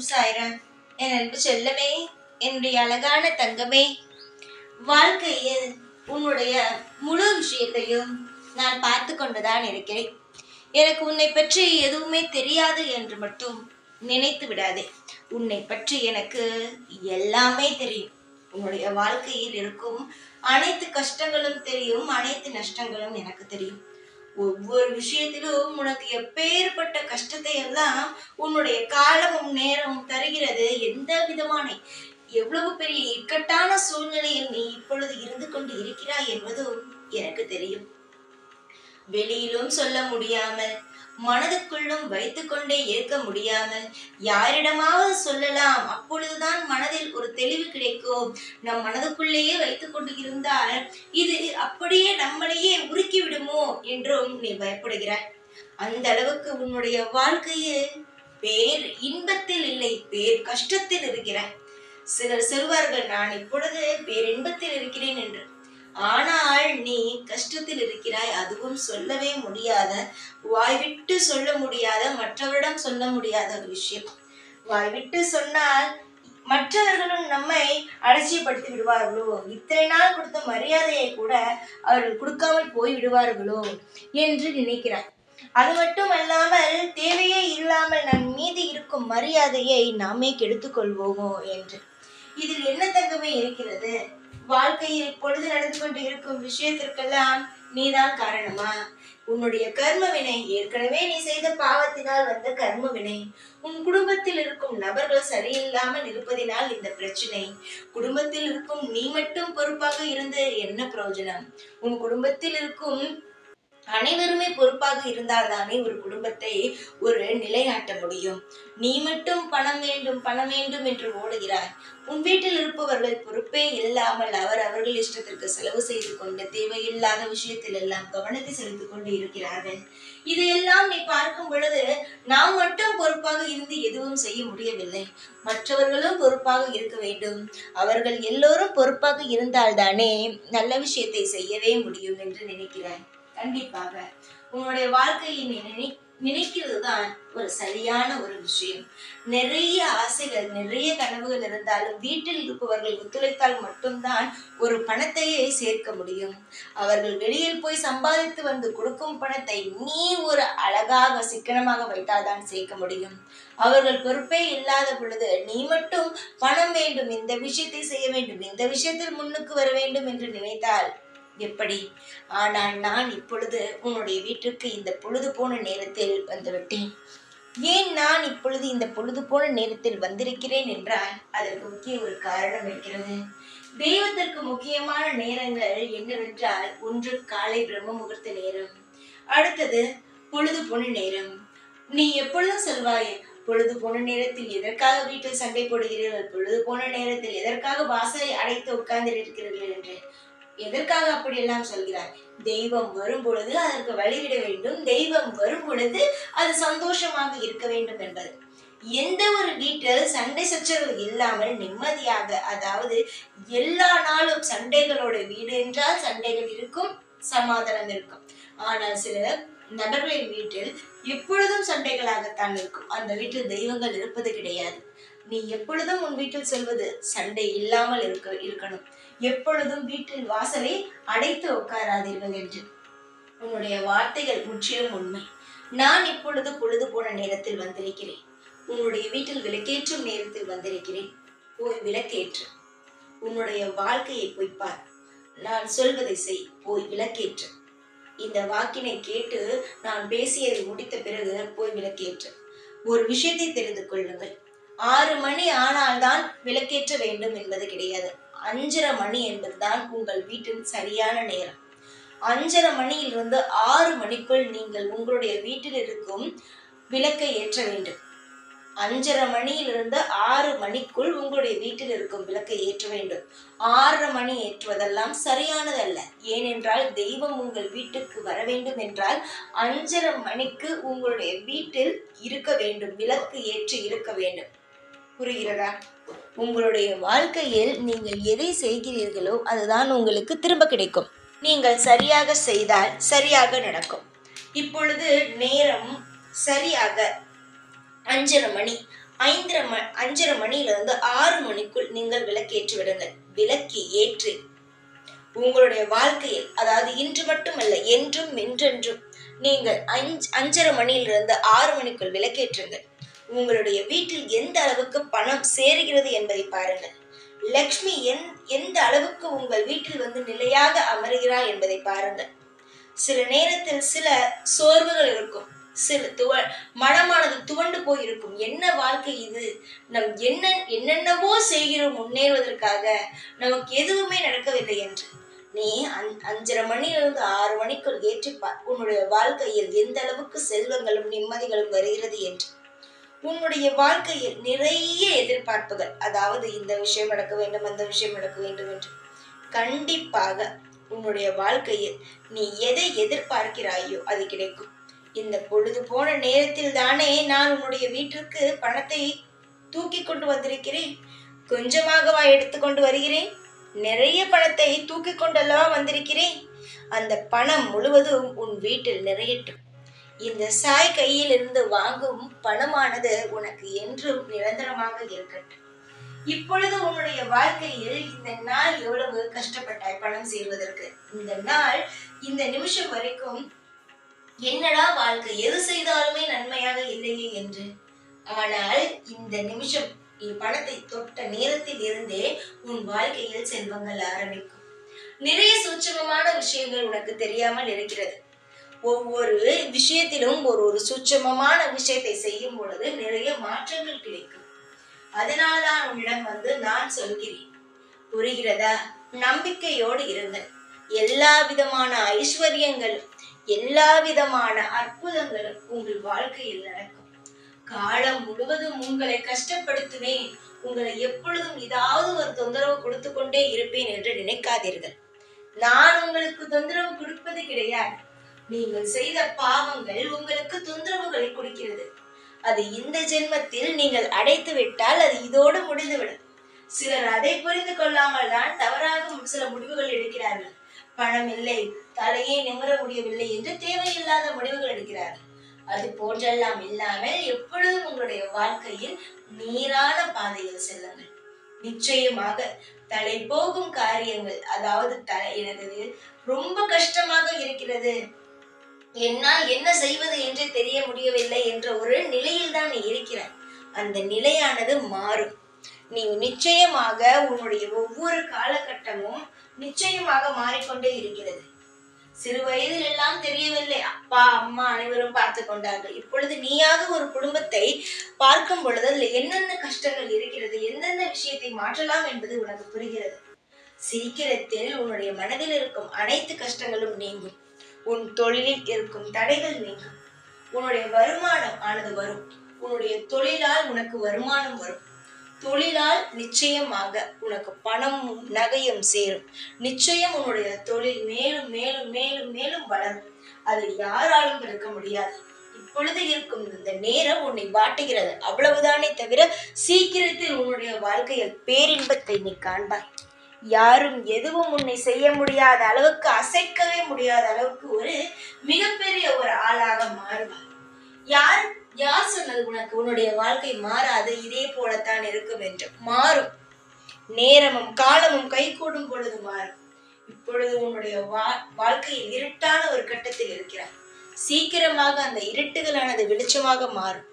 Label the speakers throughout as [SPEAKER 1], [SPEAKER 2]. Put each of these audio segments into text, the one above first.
[SPEAKER 1] சாய்ராம். என் அன்பு செல்லமே, என்னுடைய அழகான தங்கமே, வாழ்க்கையில் உன்னுடைய முழு விஷயத்தையும் நான் பார்த்து கொண்டுதான் இருக்கிறேன். எனக்கு உன்னை பற்றி எதுவுமே தெரியாது என்று மட்டும் நினைத்து விடாதே. உன்னை பற்றி எனக்கு எல்லாமே தெரியும். உன்னுடைய வாழ்க்கையில் இருக்கும் அனைத்து கஷ்டங்களும் தெரியும், அனைத்து நஷ்டங்களும் எனக்கு தெரியும். ஒவ்வொரு விஷயத்திலும் உனக்கு எப்பேற்பட்ட கஷ்டத்தை எல்லாம் உன்னுடைய காலமும் நேரமும் தருகிறது. எந்த விதமான எவ்வளவு பெரிய இக்கட்டான சூழ்நிலையில் நீ இப்பொழுது இருந்து கொண்டு இருக்கிறாய் என்பதும் எனக்கு தெரியும். வெளியிலும் சொல்ல முடியாமல், மனதுக்குள்ளும் வைத்துக்கொண்டே இருக்க முடியாமல், யாரிடமாவது சொல்லலாம், அப்பொழுதுதான் மனதில் ஒரு தெளிவு கிடைக்கும். நம் மனதுக்குள்ளேயே வைத்துக் கொண்டு இருந்தால் இது அப்படியே நம்மளையே உருக்கி விடுமோ என்றும் நீ பயப்படுகிறாய். அந்த அளவுக்கு உன்னுடைய வாழ்க்கையில் பேர் இன்பத்தில் இல்லை, பேர் கஷ்டத்தில் இருக்கிறாய். சிலர் சொல்வார்கள், நான் இப்பொழுது பேரின்பத்தில் இருக்கிறேன் என்று. ஆனால் நீ கஷ்டத்தில் இருக்கிறாய். அதுவும் சொல்லவே முடியாத, வாய்விட்டு சொல்ல முடியாத, மற்றவரிடம் சொல்ல முடியாத ஒரு விஷயம். வாய்விட்டு சொன்னால் மற்றவர்களும் நம்மை அலட்சியப்படுத்தி விடுவார்களோ, இத்தனை நாள் கொடுத்த மரியாதையை கூட அவர்கள் கொடுக்காமல் போய் விடுவார்களோ என்று நினைக்கிறாய். அது மட்டும் அல்லாமல் தேவையே இல்லாமல் நம் மீது இருக்கும் மரியாதையை நாமே கெடுத்துக் கொள்வோமோ என்று. இதில் என்ன தங்கமே இருக்கிறது? வாழ்க்கையில் இப்பொழுது நடந்து கொண்டு இருக்கும் விஷயத்திற்கெல்லாம் நீதான் காரணமா? உன்னுடைய கர்ம வினை, ஏற்கனவே நீ செய்த பாவத்தினால் வந்த கர்ம வினை. உன் குடும்பத்தில் இருக்கும் நபர்கள் சரியில்லாமல் இருப்பதினால் இந்த பிரச்சனை. குடும்பத்தில் இருக்கும் நீ மட்டும் பொறுப்பாக இருந்து என்ன பிரயோஜனம்? உன் குடும்பத்தில் இருக்கும் அனைவருமே பொறுப்பாக இருந்தால்தானே ஒரு குடும்பத்தை ஒரு நிலைநாட்ட முடியும். நீ மட்டும் பணம் வேண்டும் பணம் வேண்டும் என்று ஓடுகிறாய். உன் வீட்டில் இருப்பவர்கள் பொறுப்பே இல்லாமல் அவர்கள் இஷ்டத்திற்கு செலவு செய்து கொண்டு தேவையில்லாத விஷயத்தில் எல்லாம் கவனத்தை செலுத்திக் கொண்டு இருக்கிறார்கள். இதையெல்லாம் நீ பார்க்கும் பொழுது நாம் மட்டும் பொறுப்பாக இருந்து எதுவும் செய்ய முடியவில்லை, மற்றவர்களும் பொறுப்பாக இருக்க வேண்டும். அவர்கள் எல்லோரும் பொறுப்பாக இருந்தால்தானே நல்ல விஷயத்தை செய்யவே முடியும் என்று நினைக்கிறாய். கண்டிப்பாக உன்னுடைய வாழ்க்கையை நினைக்கிறது தான் ஒரு சரியான ஒரு விஷயம். நிறைய ஆசைகள், நிறைய கனவுகள் இருந்தாலும் வீட்டில் இருப்பவர்கள் ஒத்துழைத்தால் மட்டும்தான் ஒரு பணத்தையே சேர்க்க முடியும். அவர்கள் வெளியில் போய் சம்பாதித்து வந்து கொடுக்கும் பணத்தை நீ ஒரு அழகாக சிக்கனமாக வைத்தால்தான் சேர்க்க முடியும். அவர்கள் பொறுப்பே இல்லாத பொழுது நீ மட்டும் பணம் வேண்டும், இந்த விஷயத்தை செய்ய வேண்டும், இந்த விஷயத்தில் முன்னுக்கு வர வேண்டும் என்று நினைத்தால் எப்படி? ஆனால் நான் இப்பொழுது உன்னுடைய வீட்டிற்கு இந்த பொழுது போன நேரத்தில் வந்துவிட்டேன். ஏன் நான் இப்பொழுது இந்த பொழுது போன நேரத்தில் வந்திருக்கிறேன் என்றால் அதற்கு முக்கிய ஒரு காரணம் இருக்கிறது. தெய்வத்திற்கு முக்கியமான நேரங்கள் என்னவென்றால், ஒன்று காலை பிரம்ம முகூர்த்த நேரம், அடுத்தது பொழுது போன நேரம். நீ எப்பொழுதும் சொல்வாய், பொழுது போன நேரத்தில் எதற்காக வீட்டில் சண்டை போடுகிறீர்கள், பொழுது போன நேரத்தில் எதற்காக வாசலை அடைத்து உட்கார்ந்து இருக்கிறீர்கள் என்று. எதற்காக அப்படியெல்லாம் சொல்கிறார்? தெய்வம் வரும் பொழுது அதற்கு வழிவிட வேண்டும், தெய்வம் வரும் பொழுது அது சந்தோஷமாக இருக்க வேண்டும் என்பது. எந்த ஒரு வீட்டில் சண்டை சச்சரவு இல்லாமல் நிம்மதியாக, அதாவது எல்லா நாளும் சண்டைகளோட வீடு என்றால் சண்டைகள் இருக்கும், சமாதானம் இருக்கும். ஆனால் சில நபர்களின் வீட்டில் எப்பொழுதும் சண்டைகளாகத்தான் இருக்கும். அந்த வீட்டில் தெய்வங்கள் இருப்பது கிடையாது. நீ எப்பொழுதும் உன் வீட்டில் சொல்வது சண்டை இல்லாமல் இருக்கணும், எப்பொழுதும் வீட்டில் வாசலை அடைத்து உட்காராதீர்கள் என்று. உன்னுடைய வார்த்தைகள் முற்றிலும் உண்மை. நான் இப்பொழுது பொழுது போன நேரத்தில் வந்திருக்கிறேன். உன்னுடைய வீட்டில் விளக்கேற்றும் நேரத்தில் வந்திருக்கிறேன். போய் விளக்கேற்று. உன்னுடைய வாழ்க்கையை போய் பார். நான் சொல்வதை செய், போய் விளக்கேற்று. இந்த வாக்கினை கேட்டு நான் பேசியதை முடித்த பிறகு போய் விளக்கேற்று. ஒரு விஷயத்தை தெரிந்து கொள்ளுங்கள். 6 மணி ஆனால்தான் விளக்கேற்ற வேண்டும் என்பது கிடையாது. 5:30 மணி என்பதுதான் உங்கள் வீட்டின் சரியான நேரம். 5:30 மணியிலிருந்து 6 மணிக்குள் நீங்கள் உங்களுடைய வீட்டில் இருக்கும் விளக்கை ஏற்ற வேண்டும். 5:30 மணியிலிருந்து 6 மணிக்குள் உங்களுடைய வீட்டில் இருக்கும் விளக்கை ஏற்ற வேண்டும். 6:30 மணி ஏற்றுவதெல்லாம் சரியானதல்ல. ஏனென்றால் தெய்வம் உங்கள் வீட்டுக்கு வர வேண்டும் என்றால் 5:30 மணிக்கு உங்களுடைய வீட்டில் இருக்க வேண்டும், விளக்கு ஏற்றி இருக்க வேண்டும். புரிகிறதா? உங்களுடைய வாழ்க்கையில் நீங்கள் எதை செய்கிறீர்களோ அதுதான் உங்களுக்கு திரும்ப கிடைக்கும். நீங்கள் சரியாக செய்தால் சரியாக நடக்கும். இப்பொழுது நேரம் சரியாக 5:30 மணி. 5:30 மணியிலிருந்து 6 மணிக்குள் நீங்கள் விளக்கேற்றி விடுங்கள். விளக்கு ஏற்றி உங்களுடைய வாழ்க்கையில், அதாவது இன்று மட்டுமல்ல, என்றும் என்றென்றும் நீங்கள் 5:30 மணியிலிருந்து 6 மணிக்குள் விளக்கேற்றுங்கள். உங்களுடைய வீட்டில் எந்த அளவுக்கு பணம் சேருகிறது என்பதை பாருங்கள். லக்ஷ்மி எந்த அளவுக்கு உங்கள் வீட்டில் வந்து நிலையாக அமர்கிறார் என்பதை பாருங்கள். சில நேரத்தில் சில சோர்வுகள் இருக்கும், மனமானது துவண்டு போயிருக்கும். என்ன வாழ்க்கை இது, நம் என்னென்னவோ செய்கிறோம் முன்னேறுவதற்காக, நமக்கு எதுவுமே நடக்கவில்லை என்று. நீ 5:30 மணியிலிருந்து 6 மணிக்குள் ஏற்றிப்பார் உன்னுடைய வாழ்க்கையில் எந்த அளவுக்கு செல்வங்களும் நிம்மதிகளும் வருகிறது என்று. உன்னுடைய வாழ்க்கையில் நிறைய எதிர்பார்ப்புகள், அதாவது இந்த விஷயம் நடக்க வேண்டும், அந்த விஷயம் நடக்க வேண்டும் என்று. கண்டிப்பாக உன்னுடைய வாழ்க்கையில் நீ எதை எதிர்பார்க்கிறாயோ அது கிடைக்கும். இந்த பொழுது போன நேரத்தில் தானே நான் உன்னுடைய வீட்டிற்கு பணத்தை தூக்கி கொண்டு வந்திருக்கிறேன். கொஞ்சமாகவா எடுத்துக்கொண்டு வருகிறேன்? நிறைய பணத்தை தூக்கி கொண்டல்லவா வந்திருக்கிறேன். அந்த பணம் முழுவதும் உன் வீட்டில் நிறையட்டும். இந்த சாய் கையில் இருந்து வாங்கும் பணமானது உனக்கு என்றும் நிரந்தரமாக இருக்கட்டும். இப்பொழுது உன்னுடைய வாழ்க்கையில் இந்த நாள் எவ்வளவு கஷ்டப்பட்டாய் பணம் சேர்வதற்கு. இந்த நாள், இந்த நிமிஷம் வரைக்கும் என்னடா வாழ்க்கை, எது செய்தாலுமே நன்மையாக இல்லையே என்று. ஆனால் இந்த நிமிஷம் நீ பணத்தை தொட்ட நேரத்தில் இருந்தே உன் வாழ்க்கையில் செல்வங்கள் ஆரம்பிக்கும். நிறைய சூட்சமமான விஷயங்கள் உனக்கு தெரியாமல் இருக்கிறது. ஒவ்வொரு விஷயத்திலும் ஒரு சூட்சமமான விஷயத்தை செய்யும் பொழுது நிறைய மாற்றங்கள் கிடைக்கும். அதனால்தான் உன்னிடம் வந்து நான் சொல்கிறேன், புரிகிறதா? நம்பிக்கையோடு இருங்கள். எல்லா விதமான ஐஸ்வர்யங்களும் எல்லா விதமான அற்புதங்களும் உங்கள் வாழ்க்கையில் நடக்கும். காலம் முழுவதும் உங்களை கஷ்டப்படுத்துவேன், உங்களை எப்பொழுதும் ஏதாவது ஒரு தொந்தரவு கொடுத்து கொண்டே இருப்பேன் என்று நினைக்காதீர்கள். நான் உங்களுக்கு தொந்தரவு கொடுப்பது கிடையாது. நீங்கள் செய்த பாவங்கள் உங்களுக்கு தொந்தரவுகளை கொடுக்கிறது. அது இந்த ஜென்மத்தில் நீங்கள் அடைத்து விட்டால் அது இதோடு முடிந்துவிடும். சிலர் அதை புரிந்து கொள்ளாமல் தான் தவறாக சில முடிவுகள் எடுக்கிறார்கள். பணம் இல்லை, தலையே நிமிர முடியவில்லை என்று தேவையில்லாத முடிவுகள் எடுக்கிறார்கள். அது போன்றெல்லாம் இல்லாமல் எப்பொழுதும் உங்களுடைய வாழ்க்கையில் நீரான பாதையில் செல்லுங்கள். நிச்சயமாக தலை போகும் காரியங்கள், அதாவது எனக்கு ரொம்ப கஷ்டமாக இருக்கிறது, என்னால் என்ன செய்வது என்று தெரிய முடியவில்லை என்ற ஒரு நிலையில் தான் நீ இருக்கிறாய். அந்த நிலையானது மாறும். நீ நிச்சயமாக உன்னுடைய ஒவ்வொரு காலகட்டமும் நிச்சயமாக மாறிக்கொண்டே இருக்கிறது. சிறு வயதில் எல்லாம் தெரியவில்லை, அப்பா அம்மா அனைவரும் பார்த்து கொண்டார்கள். இப்பொழுது நீயாக ஒரு குடும்பத்தை பார்க்கும் பொழுது அதுல என்னென்ன கஷ்டங்கள் இருக்கிறது, எந்தெந்த விஷயத்தை மாற்றலாம் என்பது உனக்கு புரிகிறது. சீக்கிரத்தில் உன்னுடைய மனதில் இருக்கும் அனைத்து கஷ்டங்களும் நீங்கும். உன் தொழிலில் இருக்கும் தடைகள் நீங்கும். உன்னுடைய வருமானம் ஆனது வரும். உன்னுடைய தொழிலால் உனக்கு வருமானம் வரும். தொழிலால் நிச்சயமாக உனக்கு பணமும் நகையும் சேரும். நிச்சயம் உன்னுடைய தொழில் மேலும் மேலும் மேலும் மேலும் வளரும். அதை யாராலும் தடுக்க முடியாது. இப்பொழுது இருக்கும் இந்த நேரம் உன்னை வாட்டுகிறது, அவ்வளவுதானே தவிர சீக்கிரத்தில் உன்னுடைய வாழ்க்கையில் பேரின்பத்தை நீ காண்பாய். யாரும் எதுவும் உன்னை செய்ய முடியாத அளவுக்கு, அசைக்கவே முடியாத அளவுக்கு ஒரு மிகப்பெரிய ஒரு ஆளாக மாறுவார். யார் சொன்னது உனக்கு உன்னுடைய வாழ்க்கை மாறாது, இதே போலத்தான் இருக்கும் என்று? மாறும். நேரமும் காலமும் கை கூடும் பொழுது மாறும். இப்பொழுது உன்னுடைய வாழ்க்கையில் இருட்டான ஒரு கட்டத்தில் இருக்கிறார். சீக்கிரமாக அந்த இருட்டுகளானது வெளிச்சமாக மாறும்.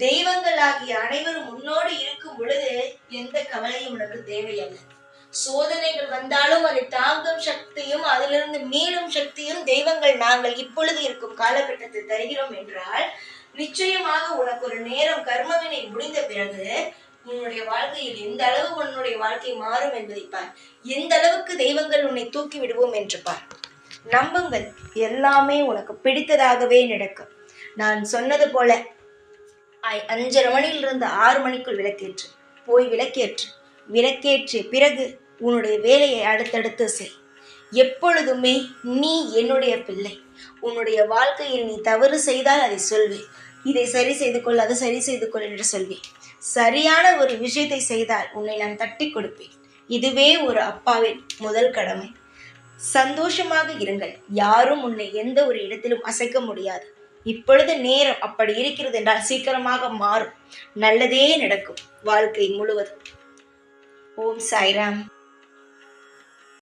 [SPEAKER 1] தெய்வங்கள் ஆகிய அனைவரும் முன்னோடு இருக்கும் பொழுது எந்த கவலையும் உனக்கு தேவையல்ல. சோதனைகள் வந்தாலும் அதை தாங்கும் சக்தியும் அதிலிருந்து மீளும் சக்தியும் தெய்வங்கள் நாங்கள் இப்பொழுது இருக்கும் காலகட்டத்தில் தருகிறோம் என்றால், நிச்சயமாக உனக்கு ஒரு நேரம் கர்மவினை முடிந்த பிறகு உன்னுடைய வாழ்க்கையில் எந்த அளவு உன்னுடைய வாழ்க்கை மாறும் என்பதை பார். எந்த அளவுக்கு தெய்வங்கள் உன்னை தூக்கி விடுவோம் என்று பார். நம்புங்கள், எல்லாமே உனக்கு பிடித்ததாகவே நடக்கும். நான் சொன்னது போல 5:30 மணியிலிருந்து 6 மணிக்குள் விளக்கேற்று. போய் விளக்கேற்று பிறகு உன்னுடைய வேலையை அடுத்தடுத்து செய். எப்பொழுதுமே நீ என்னுடைய பிள்ளை. உன்னுடைய வாழ்க்கையில் நீ தவறு செய்தால் அதை சொல்வேன். இதை சரி செய்து கொள், அதை சரி செய்து கொள் என்று சொல்வேன். சரியான ஒரு விஷயத்தை செய்தால் உன்னை நான் தட்டி கொடுப்பேன். இதுவே ஒரு அப்பாவின் முதல் கடமை. சந்தோஷமாக இருங்கள். யாரும் உன்னை எந்த ஒரு இடத்திலும் அசைக்க முடியாது. இப்பொழுது நேரம் அப்படி இருக்கிறது என்றால் சீக்கிரமாக மாறும். நல்லதே நடக்கும் வாழ்க்கை முழுவதும். ஓம் சாய்ராம்.